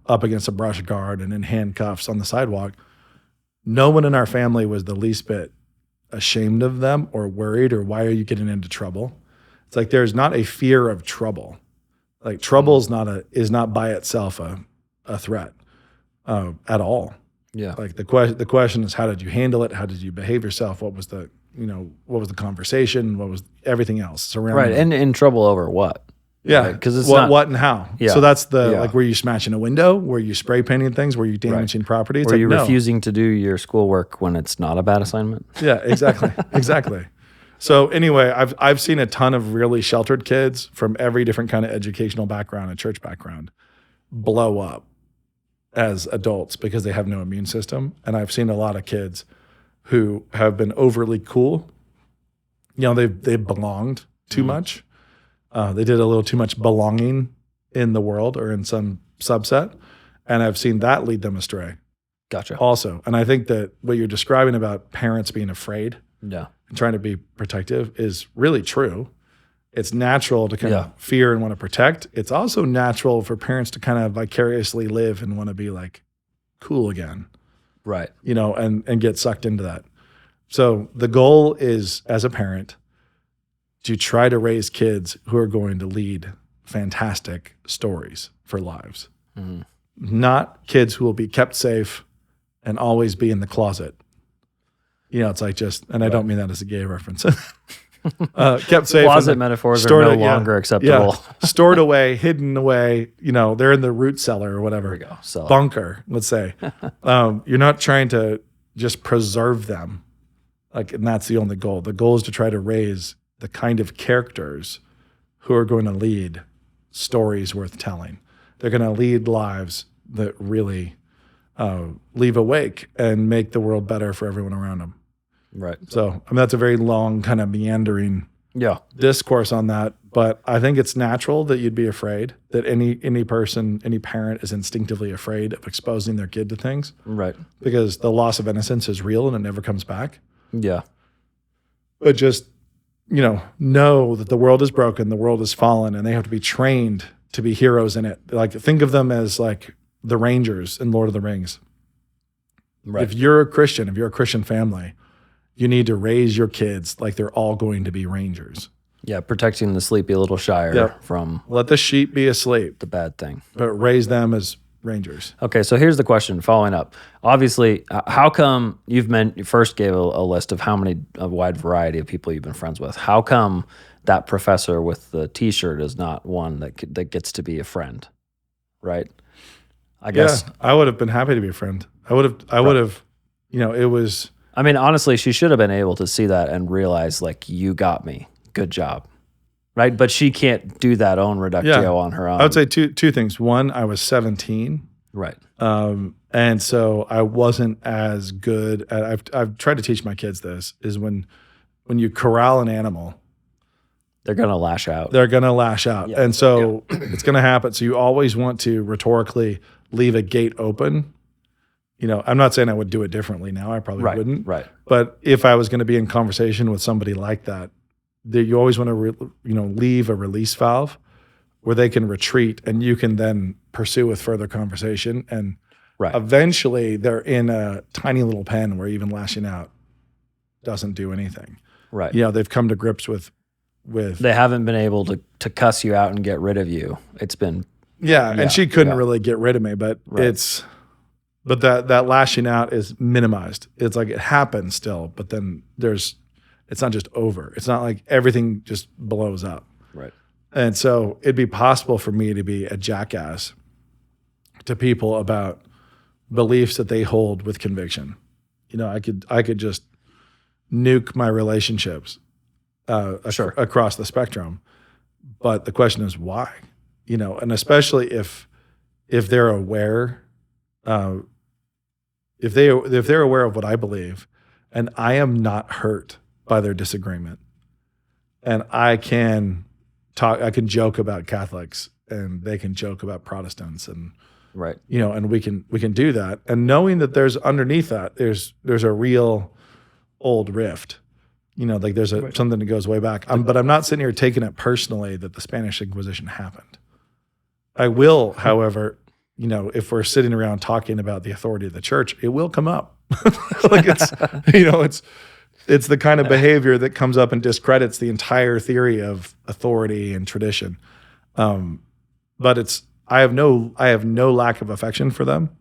up against a brush guard and in handcuffs on the sidewalk, no one in our family was the least bit ashamed of them or worried or why are you getting into trouble? It's like there's not a fear of trouble. Like trouble is not by itself a threat at all.
Yeah.
Like the question is, how did you handle it? How did you behave yourself? What was the conversation? What was everything else surrounding
Right.
it?
And in trouble over what?
Yeah.
Because it's
what and how.
Yeah.
So that's
Yeah.
like, were you smashing a window? Were you spray painting things? Were you damaging property? It's
Or
like,
you
no.
refusing to do your schoolwork when it's not a bad assignment?
Yeah, exactly. Exactly. So anyway, I've seen a ton of really sheltered kids from every different kind of educational background and church background blow up as adults because they have no immune system. And I've seen a lot of kids who have been overly cool. You know, they've belonged too much. They did a little too much belonging in the world or in some subset. And I've seen that lead them astray
Gotcha.
also. And I think that what you're describing about parents being afraid
Yeah.
and trying to be protective is really true. It's natural to kind
Yeah.
of fear and want to protect. It's also natural for parents to kind of vicariously live and want to be like cool again,
Right.
you know, and get sucked into that. So the goal is, as a parent, to try to raise kids who are going to lead fantastic stories for lives, not kids who will be kept safe and always be in the closet. You know, it's like and I don't mean that as a gay reference. Kept safe.
Closet metaphors are no longer acceptable.
Yeah. Stored away, hidden away. You know, they're in the root cellar or whatever.
There we go. Cellar.
Bunker, let's say. You're not trying to just preserve them. Like, and that's the only goal. The goal is to try to raise the kind of characters who are going to lead stories worth telling. They're going to lead lives that really leave a wake and make the world better for everyone around them.
Right.
So, I mean, that's a very long kind of meandering
Yeah.
discourse on that. But I think it's natural that you'd be afraid, that any person, any parent is instinctively afraid of exposing their kid to things
Right.
because the loss of innocence is real and it never comes back.
Yeah.
But just, know that the world is broken, the world is fallen, and they have to be trained to be heroes in it. Like, think of them as like the Rangers in Lord of the Rings.
Right.
If you're a Christian family, you need to raise your kids like they're all going to be Rangers.
Yeah. Protecting the sleepy little shire from
Let the sheep be asleep,
the bad thing.
but raise them as Rangers.
Okay, so here's the question following up. Obviously, how come you first gave a list of a wide variety of people you've been friends with. How come that professor with the T-shirt is not one that gets to be a friend, right? I guess.
Yeah, I would have been happy to be a friend. I would have, it was.
I mean, honestly, she should have been able to see that and realize, like, you got me. Good job. Right? But she can't do that own reductio on her own.
I would say two things. One, I was 17.
Right.
And so I wasn't as good at, I've tried to teach my kids this, is when you corral an animal,
They're going to lash out.
they're going to lash out.
Yeah.
And so it's going to happen. So you always want to rhetorically leave a gate open. I'm not saying I would do it differently now. I probably wouldn't.
Right.
But if I was going to be in conversation with somebody like that, you always want to, leave a release valve where they can retreat and you can then pursue with further conversation. And eventually they're in a tiny little pen where even lashing out doesn't do anything.
Right.
They've come to grips with.
They haven't been able to cuss you out and get rid of you. It's been.
Yeah. And she couldn't really get rid of me, but but that lashing out is minimized. It's like it happens still, but then it's not just over. It's not like everything just blows up.
Right.
And so it'd be possible for me to be a jackass to people about beliefs that they hold with conviction. I could just nuke my relationships across the spectrum. But the question is why? And especially if they're aware, if they're aware of what I believe, and I am not hurt by their disagreement, and I can joke about Catholics, and they can joke about Protestants, and
right,
and we can do that, and knowing that there's underneath that there's a real old rift, like there's something that goes way back. But I'm not sitting here taking it personally that the Spanish Inquisition happened. I will, however, if we're sitting around talking about the authority of the church, it will come up. Like it's, it's the kind of behavior that comes up and discredits the entire theory of authority and tradition. But I have no lack of affection for them,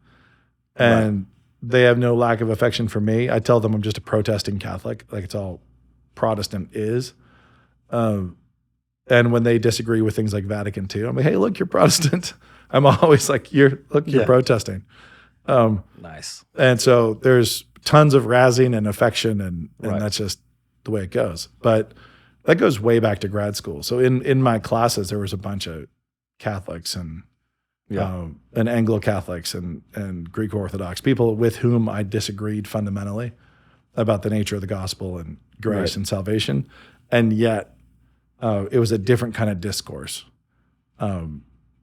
and they have no lack of affection for me. I tell them I'm just a protesting Catholic, like it's all Protestant is. And when they disagree with things like Vatican II, I'm like, hey, look, you're Protestant. I'm always like, you're protesting.
Nice.
And so there's tons of razzing and affection, and that's just the way it goes. But that goes way back to grad school. So in my classes, there was a bunch of Catholics and Anglo-Catholics and Greek Orthodox, people with whom I disagreed fundamentally about the nature of the gospel and grace and salvation. And yet, it was a different kind of discourse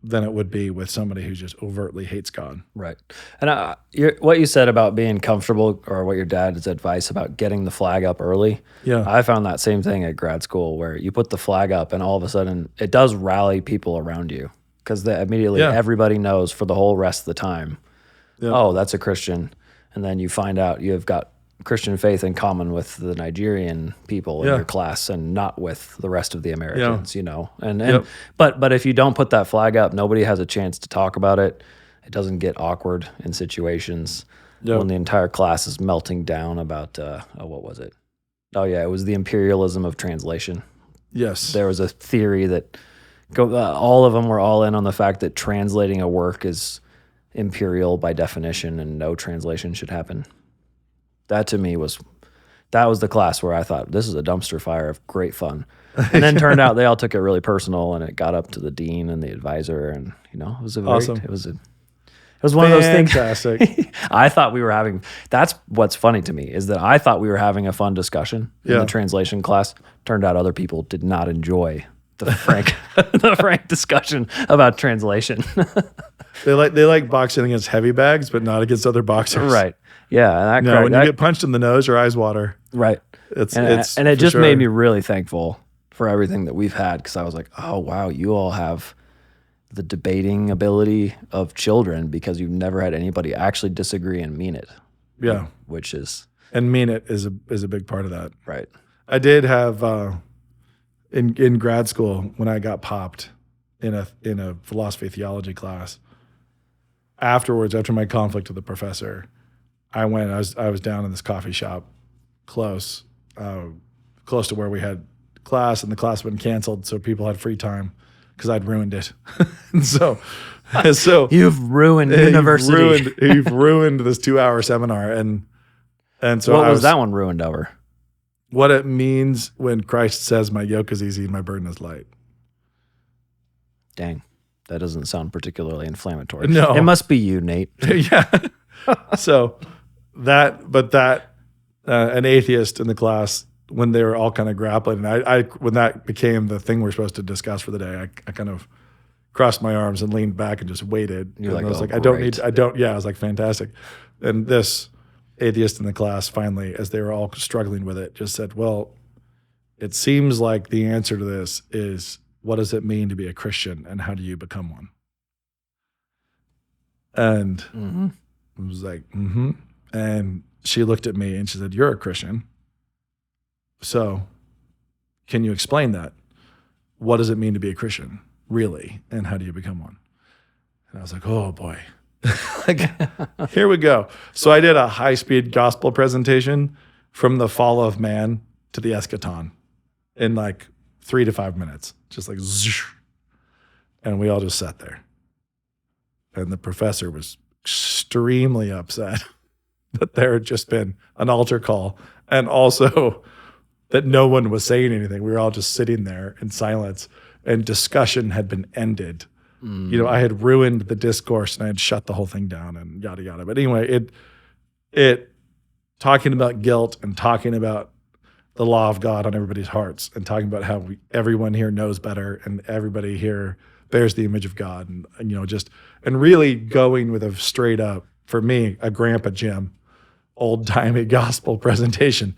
than it would be with somebody who just overtly hates God.
Right. And what you said about being comfortable, or what your dad's advice about getting the flag up early, I found that same thing at grad school, where you put the flag up and all of a sudden it does rally people around you, because immediately everybody knows for the whole rest of the time, oh, that's a Christian. And then you find out you have got Christian faith in common with the Nigerian people in your class, and not with the rest of the Americans, but if you don't put that flag up, nobody has a chance to talk about it. It doesn't get awkward in situations when the entire class is melting down about, what was it? Oh yeah, it was the imperialism of translation.
Yes.
There was a theory that all of them were all in on the fact that translating a work is imperial by definition, and no translation should happen. That to me was the class where I thought, this is a dumpster fire of great fun. And then turned out they all took it really personal, and it got up to the dean and the advisor, and it was
awesome.
It was one of those things.
Fantastic.
I thought we were having, that's what's funny to me, is that I thought we were having a fun discussion in the translation class. Turned out other people did not enjoy the frank discussion about translation.
They like boxing against heavy bags, but not against other boxers.
Right. Yeah. And
when you get punched in the nose, your eyes water.
Right. And it just made me really thankful for everything that we've had, because I was like, oh, wow, you all have the debating ability of children, because you've never had anybody actually disagree and mean it.
Yeah.
Which is...
And mean it is a big part of that.
Right.
I did have, in grad school, when I got popped in a philosophy theology class, afterwards, after my conflict with the professor, I was down in this coffee shop close to where we had class, and the class had been canceled, so people had free time because I'd ruined it. And so
you've ruined university.
You've ruined this 2-hour seminar, and so
what was that one ruined over?
What it means when Christ says, "My yoke is easy and my burden is light."
Dang. That doesn't sound particularly inflammatory.
No.
It must be you, Nate.
Yeah. So an atheist in the class, when they were all kind of grappling, and when that became the thing we're supposed to discuss for the day, I kind of crossed my arms and leaned back and just waited.
You're like,
I was
oh,
like,
great.
I was like, fantastic. And this atheist in the class finally, as they were all struggling with it, just said, well, it seems like the answer to this is, what does it mean to be a Christian, and how do you become one? And I was like, And she looked at me and she said, you're a Christian. So can you explain that? What does it mean to be a Christian, really? And how do you become one? And I was like, oh boy. Here we go. So I did a high-speed gospel presentation from the fall of man to the eschaton in like 3 to 5 minutes, just like zsh. And we all just sat there. And the professor was extremely upset that there had just been an altar call, and also that no one was saying anything. We were all just sitting there in silence, and discussion had been ended. I had ruined the discourse and I had shut the whole thing down and yada, yada. But anyway, it talking about guilt and talking about the law of God on everybody's hearts, and talking about how everyone here knows better and everybody here bears the image of God, and really going with a straight up, for me, a Grandpa Jim, old-timey gospel presentation.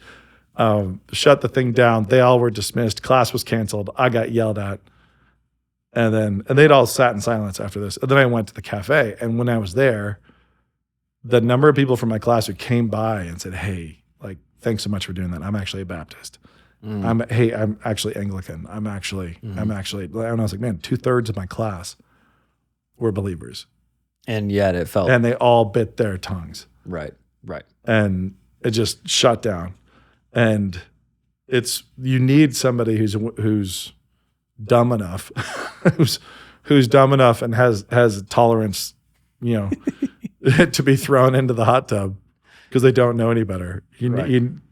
Shut the thing down. They all were dismissed. Class was canceled. I got yelled at. And they'd all sat in silence after this. And then I went to the cafe. And when I was there, the number of people from my class who came by and said, hey, like, thanks so much for doing that. I'm actually a Baptist. I'm actually Anglican. I'm actually, and I was like, man, 2/3 of my class were believers.
And yet it felt.
And they all bit their tongues.
Right.
And it just shut down. And you need somebody who's dumb enough, who's dumb enough and has tolerance, to be thrown into the hot tub because they don't know any better.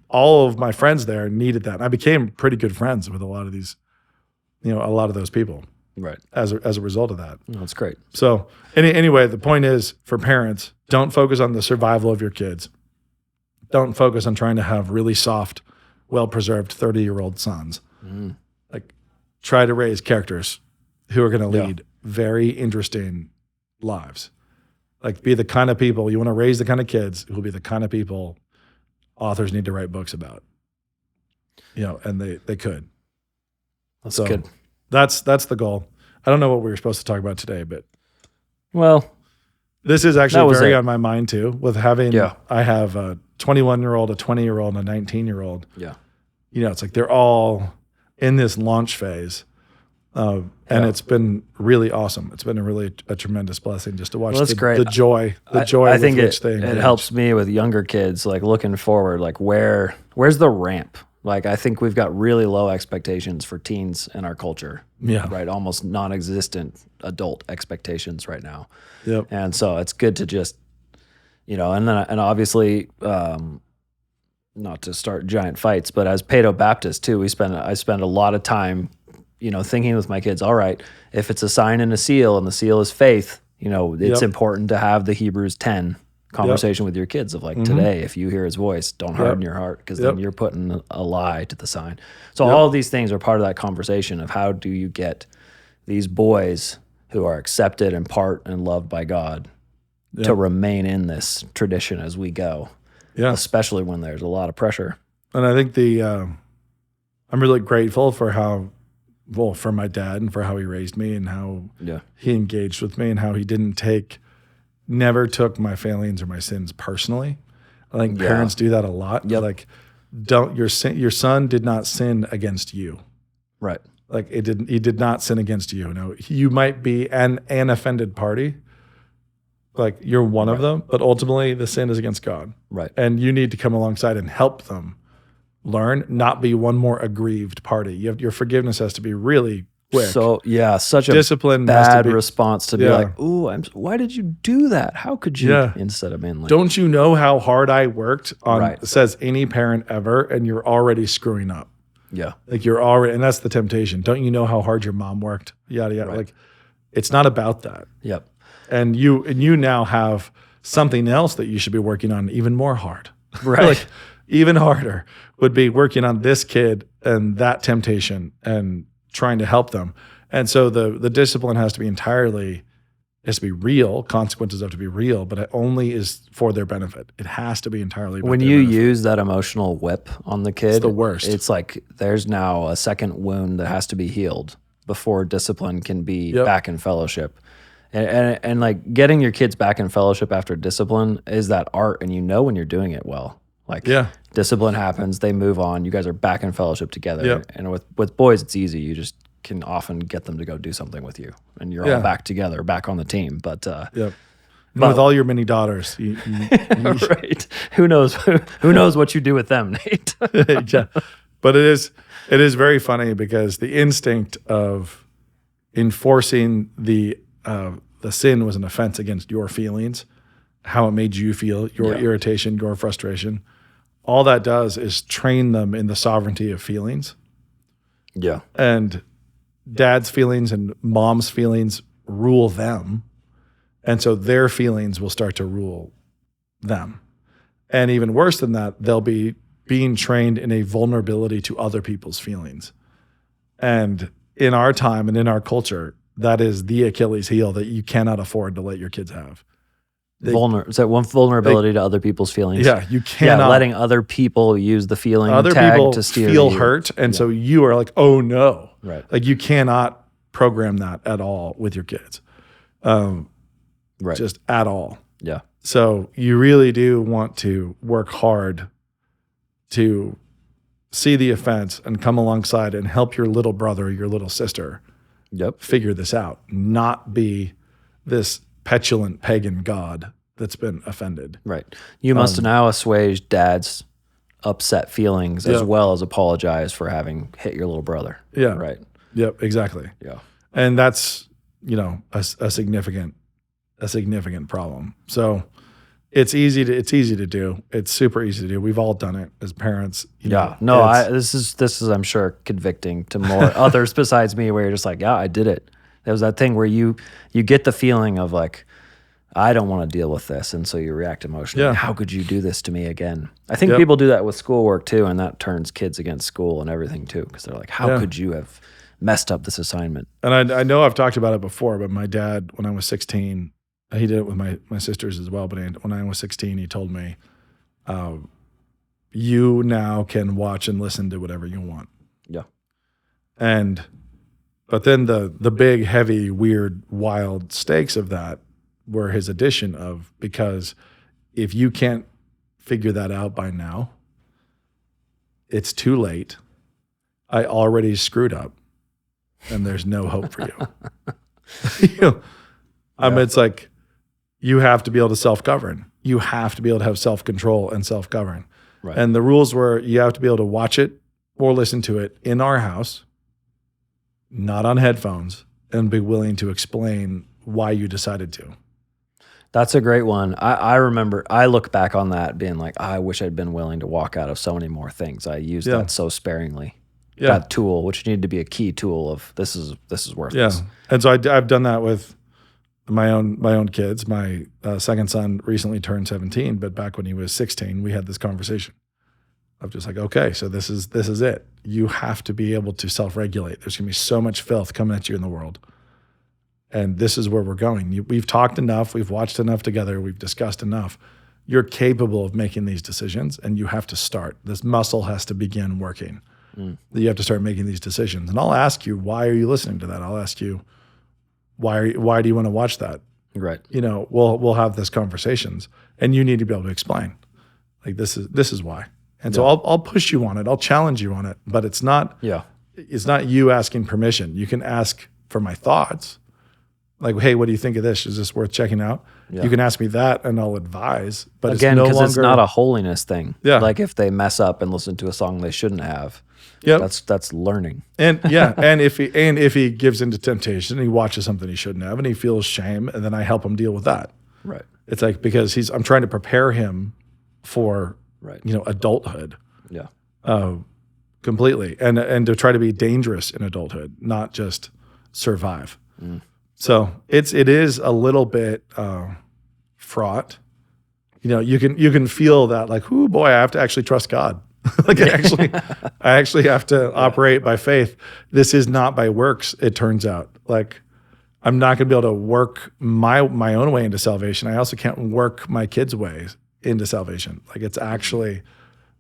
All of my friends there needed that. And I became pretty good friends with a lot of these, a lot of those people.
Right.
As a result of that.
That's great.
So anyway, the point is for parents, don't focus on the survival of your kids. Don't focus on trying to have really soft, well-preserved 30-year-old sons. Like, try to raise characters who are going to lead very interesting lives. Like, be the kind of people, you want to raise the kind of kids who will be the kind of people authors need to write books about. And they could.
That's good.
That's the goal. I don't know what we were supposed to talk about today, but this is actually very on my mind too. With having, I have a 21-year-old, a 20-year-old, and a 19-year-old. Yeah, it's like they're all in this launch phase, and it's been really awesome. It's been a tremendous blessing just to watch the joy. I think
it helps me with younger kids, like looking forward, like where's the ramp? Like, I think we've got really low expectations for teens in our culture. Yeah. Right. Almost non-existent adult expectations right now. Yep. And so it's good to just, and obviously, not to start giant fights, but as Paedo Baptist too, I spend a lot of time, thinking with my kids, all right, if it's a sign and a seal and the seal is faith, it's important to have the Hebrews 10 conversation with your kids of like, today, if you hear his voice, don't harden your heart, because then you're putting a lie to the sign. So all of these things are part of that conversation of how do you get these boys who are accepted and part and loved by God to remain in this tradition as we go, especially when there's a lot of pressure.
And I think I'm really grateful for for my dad and for how he raised me and how he engaged with me and how he never took my failings or my sins personally. I think parents do that a lot. Yep. Like, your son did not sin against you. Right. Like, he did not sin against you. No, you might be an offended party. Like, you're one of them, but ultimately the sin is against God. Right. And you need to come alongside and help them learn, not be one more aggrieved party. Your forgiveness has to be really quick.
So such a discipline bad response to be like, "Ooh, why did you do that? How could you?" Instead of being like,
"Don't you know how hard I worked on?" Says any parent ever, and you're already screwing up. Yeah, like you're already, and that's the temptation. Don't you know how hard your mom worked? Yada yada. Right. Like, it's not about that. Yep. And you now have something else that you should be working on even more hard. Right. Like, even harder would be working on this kid and that temptation and trying to help them. And so the discipline has to be real. Consequences have to be real, but it only is for their benefit. It has to be entirely about
when
their
you
benefit.
use that emotional whip on the kid.
It's the worst.
It's like there's now a second wound that has to be healed before discipline can be back in fellowship. And like getting your kids back in fellowship after discipline is that art, and when you're doing it well. Like, discipline happens, they move on, you guys are back in fellowship together. Yep. And with boys, it's easy. You just can often get them to go do something with you, and you're all back together, back on the team. But but
with all your many daughters, you
right? Who knows? Who knows what you do with them, Nate?
Yeah, but it is very funny because the instinct of enforcing the sin was an offense against your feelings, how it made you feel, your irritation, your frustration. All that does is train them in the sovereignty of feelings. Yeah. And dad's feelings and mom's feelings rule them. And so their feelings will start to rule them. And even worse than that, they'll be being trained in a vulnerability to other people's feelings. And in our time and in our culture, that is the Achilles heel that you cannot afford to let your kids have.
Is that one vulnerability to other people's feelings?
Yeah, you cannot.
Letting other people use the feeling
other
tag
people
to steer
feel
you.
hurt, and so you are like, oh no. Right. Like, you cannot program that at all with your kids. Right. Just at all.
Yeah.
So you really do want to work hard to see the offense and come alongside and help your little brother or your little sister figure this out, not be this petulant pagan god that's been offended.
Right. You must now assuage dad's upset feelings as well as apologize for having hit your little brother.
Yeah.
Right.
Yep, exactly.
Yeah.
And that's, a significant problem. So it's easy to do. It's super easy to do. We've all done it as parents.
This is I'm sure convicting to more others besides me, where you're just like, yeah, I did it. There was that thing where you get the feeling of like, I don't want to deal with this, and so you react emotionally.
Yeah.
How could you do this to me again? I think people do that with schoolwork too, and that turns kids against school and everything too, because they're like, how could you have messed up this assignment?
And I know I've talked about it before, but my dad, when I was 16, he did it with my sisters as well. But when I was 16, he told me, you now can watch and listen to whatever you want.
Yeah.
But then the big, heavy, weird, wild stakes of that were his addition of, because if you can't figure that out by now, it's too late. I already screwed up and there's no hope for you. It's like, you have to be able to self-govern. You have to be able to have self-control and self-govern.
Right.
And the rules were, you have to be able to watch it or listen to it in our house, not on headphones, and be willing to explain why you decided to.
That's a great one. I remember, I look back on that being like, I wish I'd been willing to walk out of so many more things. I used that so sparingly.
Yeah.
That tool, which needed to be a key tool of this is worthless.
Yeah. And so I've done that with my own kids. My second son recently turned 17, but back when he was 16, we had this conversation of just like, okay, so this is it. You have to be able to self-regulate. There's going to be so much filth coming at you in the world. And this is where we're going. We've talked enough. We've watched enough together. We've discussed enough. You're capable of making these decisions, and you have to start. This muscle has to begin working. You have to start making these decisions. And I'll ask you, why are you listening to that? I'll ask you, why do you want to watch that?
Right.
We'll have these conversations, and you need to be able to explain, like, this is why. And so I'll push you on it. I'll challenge you on it. But it's not you asking permission. You can ask for my thoughts. Like, hey, what do you think of this? Is this worth checking out? Yeah. You can ask me that, and I'll advise. But
again,
it's
because it's not a holiness thing.
Yeah.
Like if they mess up and listen to a song they shouldn't have, that's learning.
And and if he gives into temptation, he watches something he shouldn't have, and he feels shame, and then I help him deal with that.
Right.
It's like, because I'm trying to prepare him for adulthood.
Yeah.
Completely, and to try to be dangerous in adulthood, not just survive. So it is a little bit fraught. You can feel that, like, oh boy, I have to actually trust God. Like I actually have to operate by faith. This is not by works, it turns out. Like, I'm not going to be able to work my own way into salvation. I also can't work my kids' ways into salvation. Like, it's actually,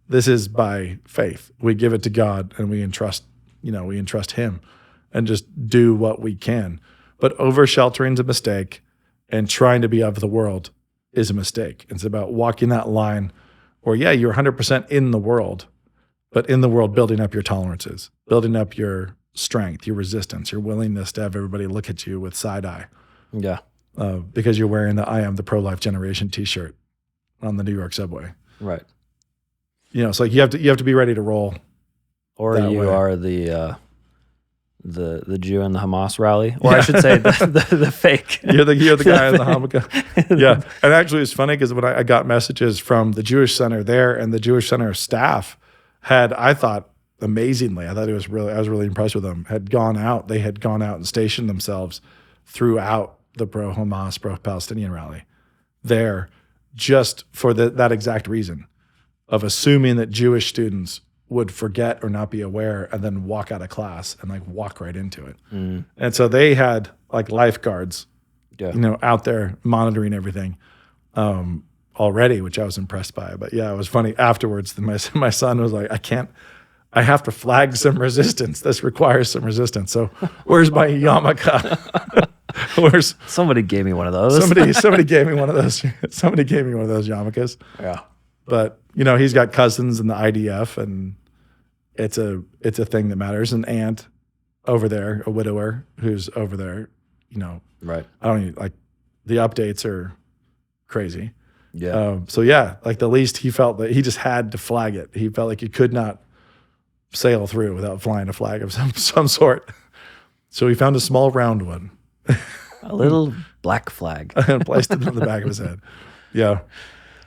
this is by faith. We give it to God, and we entrust Him, and just do what we can. But over sheltering is a mistake, and trying to be of the world is a mistake. It's about walking that line, or you're 100% in the world, but in the world, building up your tolerances, building up your strength, your resistance, your willingness to have everybody look at you with side eye.
Yeah.
Because you're wearing the "I am the pro-life generation" T-shirt on the New York subway.
Right.
It's like you have to be ready to roll.
Or you are the Jew in the Hamas rally, or I should say the fake.
You're the guy in the Hanukkah. Yeah, and actually it's funny because when I got messages from the Jewish Center there, and the Jewish Center staff had, I thought amazingly, I was really impressed with them. They had gone out and stationed themselves throughout the pro-Hamas, pro-Palestinian rally there, just for that exact reason of assuming that Jewish students would forget or not be aware, and then walk out of class and like walk right into it. And so they had like lifeguards, out there monitoring everything already, which I was impressed by. But it was funny afterwards. My son was like, I have to flag some resistance. This requires some resistance. So where's my yarmulke? Where's
Somebody gave me one of those.
somebody gave me one of those. Somebody gave me one of those yarmulkes.
Yeah.
But he's got cousins in the IDF, and it's a thing that matters. An aunt over there, a widower who's over there.
Right.
I don't even, like, the updates are crazy.
Yeah.
So yeah, like the least he felt that he just had to flag it. He felt like he could not sail through without flying a flag of some sort. So he found a small round one.
A little black flag.
And placed it on the back of his head. Yeah.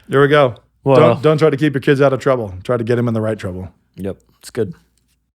There we go.
Well,
Don't try to keep your kids out of trouble. Try to get them in the right trouble.
Yep. It's good.